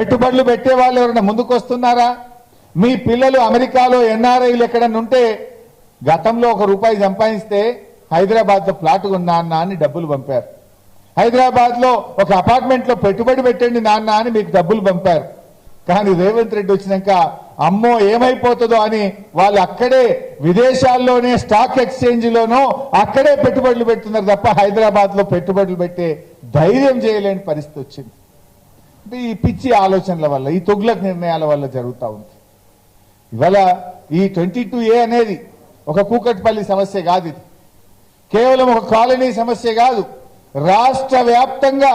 పెట్టుబడులు పెట్టే వాళ్ళు ఎవరైనా ముందుకు వస్తున్నారా? మీ పిల్లలు అమెరికాలో ఎన్ఆర్ఐలు ఎక్కడన్నా ఉంటే గతంలో ₹1 సంపాదిస్తే హైదరాబాద్లో ఫ్లాట్ కొన్నా అన్న అని డబ్బులు పంపారు. హైదరాబాద్లో ఒక అపార్ట్మెంట్లో పెట్టుబడి పెట్టండి నాన్న అని మీకు డబ్బులు పంపారు. కానీ రేవంత్ రెడ్డి వచ్చినాక అమ్మో ఏమైపోతుందో అని వాళ్ళు అక్కడే విదేశాల్లోనే స్టాక్ ఎక్స్చేంజ్లోనో అక్కడే పెట్టుబడులు పెడుతున్నారు తప్ప హైదరాబాద్లో పెట్టుబడులు పెట్టే ధైర్యం చేయలేని పరిస్థితి వచ్చింది. ఈ పిచ్చి ఆలోచనల వల్ల, ఈ తొగ్లక్ నిర్ణయాల వల్ల జరుగుతూ ఉంది. ఇవాళ ఈ 22A అనేది ఒక కూకట్పల్లి సమస్య కాదు, ఇది కేవలం ఒక కాలనీ సమస్య కాదు. రాష్ట్ర వ్యాప్తంగా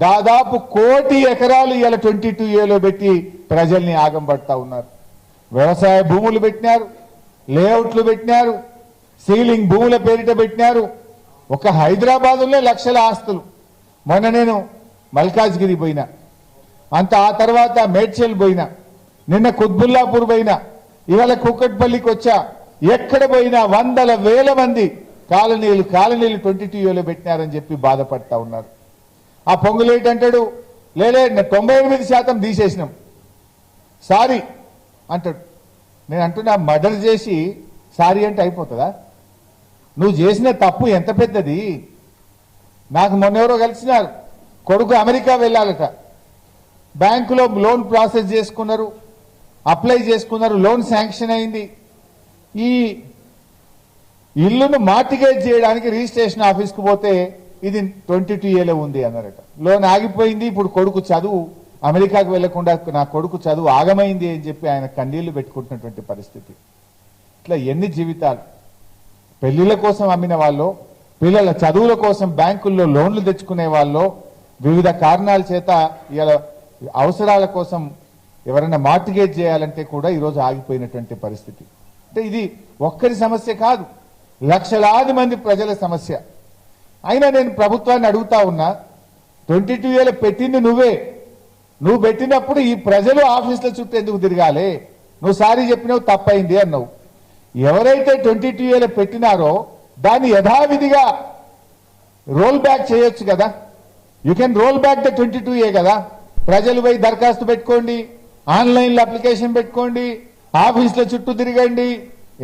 దాదాపు 1 కోటి ఎకరాలు ఇవాళ 22Aలో పెట్టి ప్రజల్ని ఆగంపడతా ఉన్నారు. వ్యవసాయ భూములు పెట్టినారు, లేఅవుట్లు పెట్టినారు, సీలింగ్ భూముల పేరిట పెట్టినారు. ఒక హైదరాబాదులో లక్షల ఆస్తులు. మొన్న నేను మల్కాజ్గిరి పోయినా, అంత ఆ తర్వాత మేడ్చల్ పోయినా, నిన్న కుత్బుల్లాపూర్ పోయినా, ఇవాళ కూకట్పల్లికి వచ్చా. ఎక్కడ పోయినా వందల వేల మంది కాలనీలు 22Aలో పెట్టినారని చెప్పి బాధపడతా ఉన్నారు. ఆ పొంగులేటి అంటాడు, లేలే 98% తీసేసినాం సారీ అంటాడు. నేను అంటున్నా, మర్డర్ చేసి సారీ అంటే అయిపోతుందా? నువ్వు చేసిన తప్పు ఎంత పెద్దది. నాకు మొన్నెవరో కలిసినారు, కొడుకు అమెరికా వెళ్ళాలట, బ్యాంకులో లోన్ ప్రాసెస్ చేసుకున్నారు, అప్లై చేసుకున్నారు, లోన్ శాంక్షన్ అయింది. ఈ ఇల్లును మార్టిగేజ్ చేయడానికి రిజిస్ట్రేషన్ ఆఫీస్కి పోతే ఇది 22Aలో ఉంది అన్నారట. లోన్ ఆగిపోయింది. ఇప్పుడు కొడుకు చదువు అమెరికాకు వెళ్లకుండా నా కొడుకు చదువు ఆగమైంది అని చెప్పి ఆయన కన్నీళ్లు పెట్టుకుంటున్నటువంటి పరిస్థితి. ఇట్లా ఎన్ని జీవితాలు. పెళ్లిళ్ళ కోసం అమ్మిన వాళ్ళు, పిల్లల చదువుల కోసం బ్యాంకుల్లో లోన్లు తెచ్చుకునే వాళ్ళు, వివిధ కారణాల చేత ఇలా అవసరాల కోసం ఎవరైనా మార్టిగేజ్ చేయాలంటే కూడా ఈరోజు ఆగిపోయినటువంటి పరిస్థితి. అంటే ఇది ఒక్కరి సమస్య కాదు, లక్షలాది మంది ప్రజల సమస్య. అయినా నేను ప్రభుత్వాన్ని అడుగుతా ఉన్నా, 22Aలో పెట్టింది నువ్వే. నువ్వు పెట్టినప్పుడు ఈ ప్రజలు ఆఫీసుల చుట్టూ ఎందుకు తిరగాలి? నువ్వు సారీ చెప్పినావు, తప్పైంది అన్నావు. ఎవరైతే 22Aలో పెట్టినారో దాన్ని యథావిధిగా రోల్ బ్యాక్ చేయొచ్చు కదా. You can roll back the 22A కదా. ప్రజలు పోయి దరఖాస్తు పెట్టుకోండి, ఆన్లైన్లో అప్లికేషన్ పెట్టుకోండి, ఆఫీసుల చుట్టూ తిరగండి.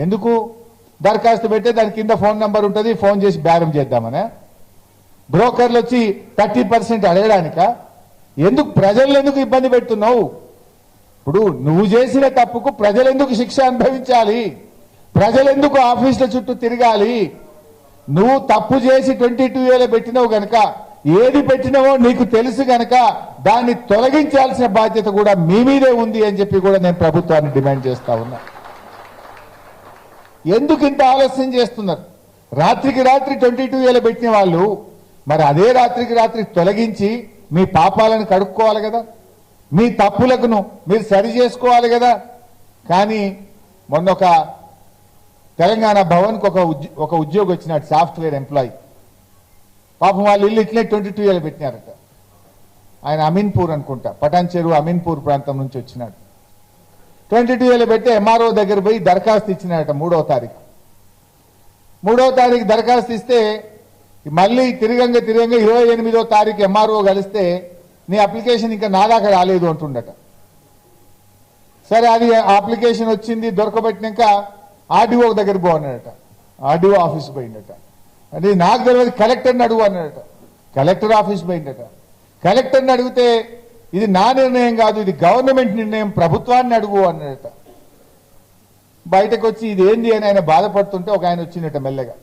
ఎందుకు? దరఖాస్తు పెడితే దాని కింద ఫోన్ నంబర్ ఉంటుంది, ఫోన్ చేసి బేరం చేద్దామనే. బ్రోకర్లు వచ్చి 30% అడగడానిక? ఎందుకు ప్రజలు ఎందుకు ఇబ్బంది పెడుతున్నావు? ఇప్పుడు నువ్వు చేసిన తప్పుకు ప్రజలు ఎందుకు శిక్ష అనుభవించాలి? ప్రజలు ఎందుకు ఆఫీసుల చుట్టూ తిరగాలి? నువ్వు తప్పు చేసి 22Aలో పెట్టినావు గనక, ఏది పెట్టినావో నీకు తెలుసు గనక దాన్ని తొలగించాల్సిన బాధ్యత కూడా మీ మీదే ఉంది అని చెప్పి కూడా నేను ప్రభుత్వాన్ని డిమాండ్ చేస్తా ఉన్నా. ఎందుకు ఇంత ఆలస్యం చేస్తున్నారు? రాత్రికి రాత్రి 22Aలో పెట్టిన వాళ్ళు మరి అదే రాత్రికి రాత్రి తొలగించి మీ పాపాలను కడుక్కోవాలి కదా, మీ తప్పులను మీరు సరి చేసుకోవాలి కదా. కానీ మొన్న ఒక తెలంగాణ భవన్కి ఒక ఉద్యోగి వచ్చినాడు, సాఫ్ట్వేర్ ఎంప్లాయీ. పాపం వాళ్ళు ఇల్లు ఇట్లే 22Aలో పెట్టినారట. ఆయన అమీన్పూర్ అనుకుంటా, పటాన్ చెరువు అమీన్పూర్ ప్రాంతం నుంచి వచ్చినాడు. 22Aలో పెట్టి ఎంఆర్ఓ దగ్గర పోయి దరఖాస్తు ఇచ్చినాడట 3వ తారీఖు. 3వ తారీఖు దరఖాస్తు ఇస్తే మళ్ళీ తిరగంగా 28వ తారీఖు ఎంఆర్ఓ కలిస్తే నీ అప్లికేషన్ ఇంకా నా దాకా రాలేదు అంటుండట. సరే, అది అప్లికేషన్ వచ్చింది, దొరకబెట్టినాక ఆర్డీఓ దగ్గర పోన్నాడట. ఆర్డీఓ ఆఫీస్ పోయిందట. అంటే నాకు తెలియదు, కలెక్టర్ని అడుగు అన్నాడట. కలెక్టర్ ఆఫీస్ పోయిందట. కలెక్టర్ని అడిగితే ఇది నా నిర్ణయం కాదు, ఇది గవర్నమెంట్ నిర్ణయం, ప్రభుత్వాన్ని అడుగు అన్నాడట. బయటకు వచ్చి ఇది ఏంది అని ఆయన బాధపడుతుంటే ఒక ఆయన వచ్చిందట మెల్లగా.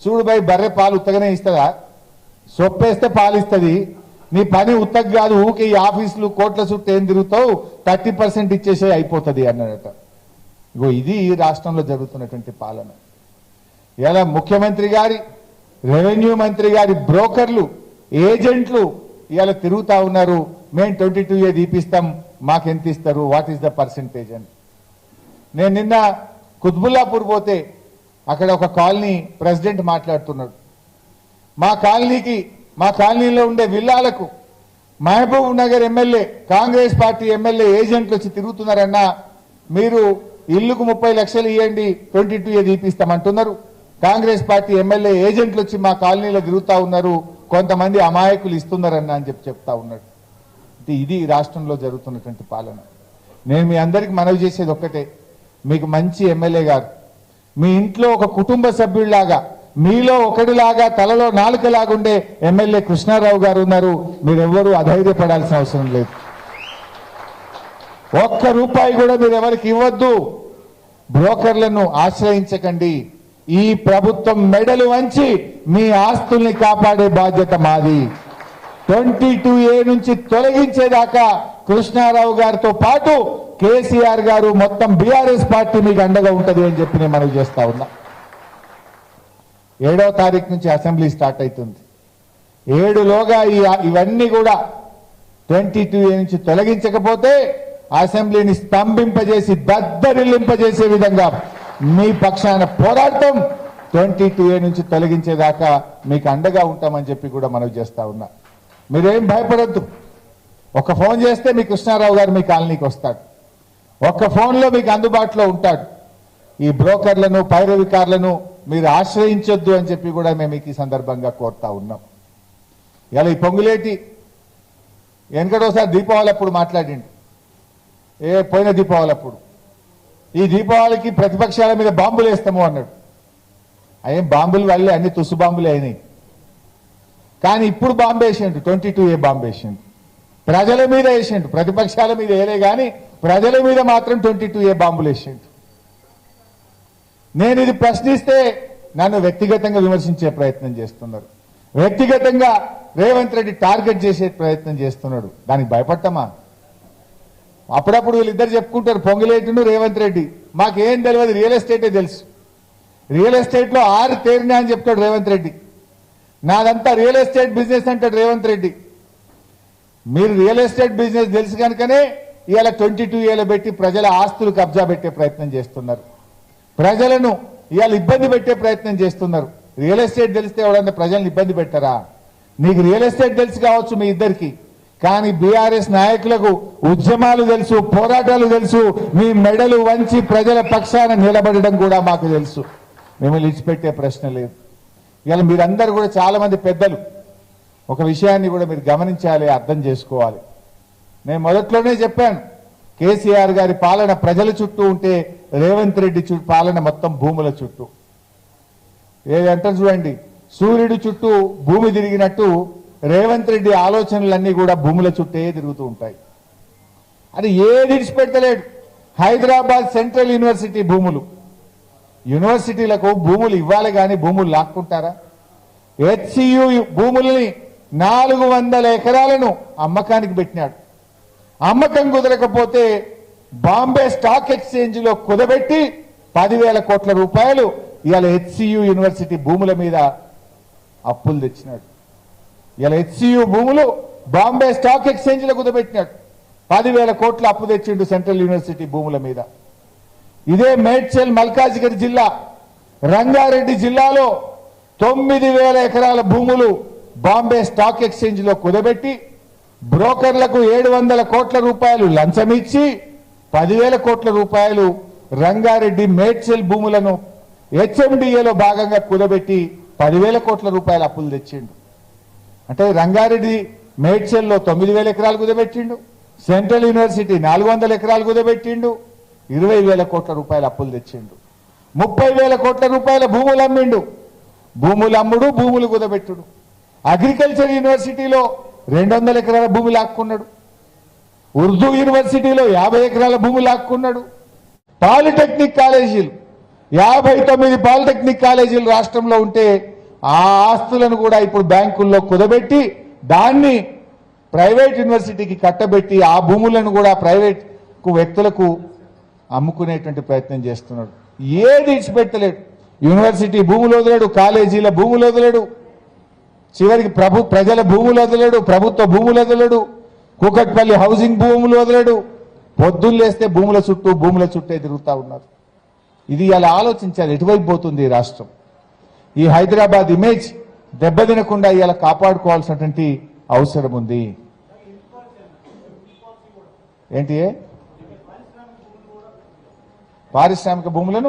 చూడు భయ్, బర్రె పాలు ఉత్తగానే ఇస్తుందా? సొప్పేస్తే పాలు ఇస్తుంది. నీ పని ఉత్తగ కాదు, ఊకే ఈ ఆఫీసులు కోట్ల చుట్టూ ఏం తిరుగుతావు, 30% ఇచ్చేసే అయిపోతుంది అన్నాడట. ఇగో ఇది ఈ రాష్ట్రంలో జరుగుతున్నటువంటి పాలన. ఇలా ముఖ్యమంత్రి గారి, రెవెన్యూ మంత్రి గారి బ్రోకర్లు, ఏజెంట్లు ఇవాళ తిరుగుతా ఉన్నారు. మేము 22A తీపిస్తాం, మాకెంత ఇస్తారు, వాట్ ఈస్ ద పర్సెంటేజ్ అని. నేను నిన్న కుత్బుల్లాపూర్ పోతే అక్కడ ఒక కాలనీ ప్రెసిడెంట్ మాట్లాడుతున్నాడు. మా కాలనీలో ఉండే విల్లాలకు Mahbubnagar MLA, Congress party MLA ఏజెంట్లు వచ్చి తిరుగుతున్నారన్నా, మీరు ఇల్లుకు 30 లక్షలు ఇవ్వండి 22A తీపిస్తామంటున్నారు. కాంగ్రెస్ పార్టీ ఎమ్మెల్యే ఏజెంట్లు వచ్చి మా కాలనీలో తిరుగుతా ఉన్నారు, కొంతమంది అమాయకులు ఇస్తున్నారన్నా అని చెప్తా ఉన్నాడు. ఇది ఈ రాష్ట్రంలో జరుగుతున్నటువంటి పాలన. నేను మీ అందరికి మనవి చేసేది ఒక్కటే, మీకు మంచి ఎమ్మెల్యే గారు, మీ ఇంట్లో ఒక కుటుంబ సభ్యుడిలాగా, మీలో ఒకటిలాగా, తలలో నాలుకలాగుండే ఎమ్మెల్యే కృష్ణారావు గారు ఉన్నారు. మీరెవ్వరూ అధైర్యపడాల్సిన అవసరం లేదు. ఒక్క రూపాయి కూడా మీరు ఎవరికి ఇవ్వద్దు. బ్రోకర్లను ఆశ్రయించకండి. ఈ ప్రభుత్వం మెడలు వంచి మీ ఆస్తుల్ని కాపాడే బాధ్యత మాది. 22A నుంచి తొలగించేదాకా కృష్ణారావు గారితో పాటు కేసీఆర్ గారు, మొత్తం బీఆర్ఎస్ పార్టీ మీకు అండగా ఉంటది అని చెప్పి నేను మనవి చేస్తా ఉన్నా. 7వ తారీఖు నుంచి అసెంబ్లీ స్టార్ట్ అవుతుంది. 7లోగా ఇవన్నీ కూడా 22A నుంచి తొలగించకపోతే అసెంబ్లీని స్తంభింపజేసి దద్దరిల్లింపజేసే విధంగా మీ పక్షాన పోరాటం 22A నుంచి తొలగించేదాకా మీకు అండగా ఉంటామని చెప్పి కూడా మనవి చేస్తా ఉన్నా. మీరేం భయపడద్దు. ఒక ఫోన్ చేస్తే మీ కృష్ణారావు గారు మీ కాలనీకి వస్తాడు. ఒక్క ఫోన్లో మీకు అందుబాటులో ఉంటాడు. ఈ బ్రోకర్లను, పైరవికారులను మీరు ఆశ్రయించొద్దు అని చెప్పి కూడా మేము ఈ సందర్భంగా కోరుతా ఉన్నాం. ఇలా ఈ పొంగులేటి వెనకడోసారి దీపావళి అప్పుడు మాట్లాడిండు. పోయిన దీపావళి అప్పుడు, ఈ దీపావళికి ప్రతిపక్షాల మీద బాంబులు వేస్తాము అన్నాడు. అయ్యేం బాంబులు వాళ్ళే, అన్ని తుస్సు బాంబులే అయినాయి. కానీ ఇప్పుడు బాంబు వేసిండు, 22A బాంబు వేసిండు. ప్రజల మీద వేసిండు, ప్రతిపక్షాల మీద వేయలే కానీ ప్రజల మీద మాత్రం 22A బాంబులు వేసిండు. నేను ఇది ప్రశ్నిస్తే నన్ను వ్యక్తిగతంగా విమర్శించే ప్రయత్నం చేస్తున్నారు. వ్యక్తిగతంగా రేవంత్ రెడ్డి టార్గెట్ చేసే ప్రయత్నం చేస్తున్నాడు. దానికి భయపడతామా? అప్పుడప్పుడు వీళ్ళిద్దరు చెప్పుకుంటారు, పొంగులేటును రేవంత్ రెడ్డి. మాకేం తెలియదు, రియల్ ఎస్టేటే తెలుసు. రియల్ ఎస్టేట్లో 6 తేరినా అని చెప్తాడు రేవంత్ రెడ్డి. నాదంతా రియల్ ఎస్టేట్ బిజినెస్ అంటాడు రేవంత్ రెడ్డి. మీరు రియల్ ఎస్టేట్ బిజినెస్ తెలుసు కనుకనే ఇవాళ 22Aలో పెట్టి ప్రజల ఆస్తులు కబ్జా పెట్టే ప్రయత్నం చేస్తున్నారు. ప్రజలను ఇవాళ ఇబ్బంది పెట్టే ప్రయత్నం చేస్తున్నారు. రియల్ ఎస్టేట్ తెలిస్తే ఎవడన్నా ప్రజలను ఇబ్బంది పెట్టారా? నీకు రియల్ ఎస్టేట్ తెలుసు కావచ్చు మీ ఇద్దరికి, కానీ బీఆర్ఎస్ నాయకులకు ఉద్యమాలు తెలుసు, పోరాటాలు తెలుసు. మీ మెడలు వంచి ప్రజల పక్షాన నిలబడడం కూడా మాకు తెలుసు. మిమ్మల్ని విడిచిపెట్టే ప్రశ్న లేదు. ఇవాళ మీరందరూ కూడా చాలా మంది పెద్దలు ఒక విషయాన్ని కూడా మీరు గమనించాలి, అర్థం చేసుకోవాలి. నేను మొదట్లోనే చెప్పాను, కేసీఆర్ గారి పాలన ప్రజల చుట్టూ ఉంటే రేవంత్ రెడ్డి పాలన మొత్తం భూముల చుట్టూ. ఏదంటారు చూడండి, సూర్యుడి చుట్టూ భూమి తిరిగినట్టు రేవంత్ రెడ్డి ఆలోచనలన్నీ కూడా భూముల చుట్టే తిరుగుతూ ఉంటాయి. అది ఏది విడిచిపెట్టలేడు. హైదరాబాద్ సెంట్రల్ యూనివర్సిటీ భూములు, యూనివర్సిటీలకు భూములు ఇవ్వాలి కానీ భూములు లాక్కుంటారా? HCU భూముల్ని 400 ఎకరాలను అమ్మకానికి పెట్టినాడు. అమ్మకం కుదరకపోతే బాంబే స్టాక్ ఎక్స్చేంజ్ లో కుదబెట్టి 10,000 కోట్ల రూపాయలు ఇవాళ HCU యూనివర్సిటీ భూముల మీద అప్పులు తెచ్చినాడు. ఇలా HCU భూములు బాంబే స్టాక్ ఎక్స్చేంజ్ లో కుదబెట్టినాడు. 10,000 కోట్ల అప్పు తెచ్చిండు సెంట్రల్ యూనివర్సిటీ భూముల మీద. ఇదే మేడ్చల్ మల్కాజిగిరి జిల్లా, రంగారెడ్డి జిల్లాలో 9,000 ఎకరాల భూములు బాంబే స్టాక్ ఎక్స్చేంజ్ లో కుదబెట్టి బ్రోకర్లకు 700 కోట్ల రూపాయలు లంచం ఇచ్చి 10,000 కోట్ల రూపాయలు రంగారెడ్డి మేడ్చల్ భూములను HMDAలో భాగంగా కుదబెట్టి 10,000 కోట్ల రూపాయల అప్పులు తెచ్చిండు. అంటే రంగారెడ్డి మేడ్చల్లో 9,000 ఎకరాలు కుదబెట్టిండు, సెంట్రల్ యూనివర్సిటీ 400 ఎకరాలు కుదబెట్టిండు, 20,000 కోట్ల రూపాయల అప్పులు తెచ్చిండు. 30,000 కోట్ల రూపాయల భూములు అమ్మిండు. భూములు అమ్ముడు, భూములు కుదబెట్టుడు. అగ్రికల్చర్ యూనివర్సిటీలో 200 ఎకరాల భూమి లాక్కున్నాడు. ఉర్దూ యూనివర్సిటీలో 50 ఎకరాల భూమి లాక్కున్నాడు. పాలిటెక్నిక్ కాలేజీలు 59 పాలిటెక్నిక్ కాలేజీలు రాష్ట్రంలో ఉంటే ఆ ఆస్తులను కూడా ఇప్పుడు బ్యాంకుల్లో కుదబెట్టి దాన్ని ప్రైవేట్ యూనివర్సిటీకి కట్టబెట్టి ఆ భూములను కూడా ప్రైవేట్ వ్యక్తులకు అమ్ముకునేటువంటి ప్రయత్నం చేస్తున్నాడు. ఏది ఇచ్చిపెట్టలేడు. యూనివర్సిటీ భూములు వదలడు, కాలేజీల భూములు వదలడు, చివరికి ప్రజల భూములు వదలడు, ప్రభుత్వ భూములు వదలడు, కూకట్పల్లి హౌసింగ్ భూములు వదలడు. పొద్దున్నేస్తే భూముల చుట్టే తిరుగుతా ఉన్నారు. ఇది అలా ఆలోచించాలి, ఎటువైపు పోతుంది ఈ రాష్ట్రం. ఈ హైదరాబాద్ ఇమేజ్ దెబ్బతినకుండా ఇలా కాపాడుకోవాల్సినటువంటి అవసరం ఉంది. ఏంటి పారిశ్రామిక భూములను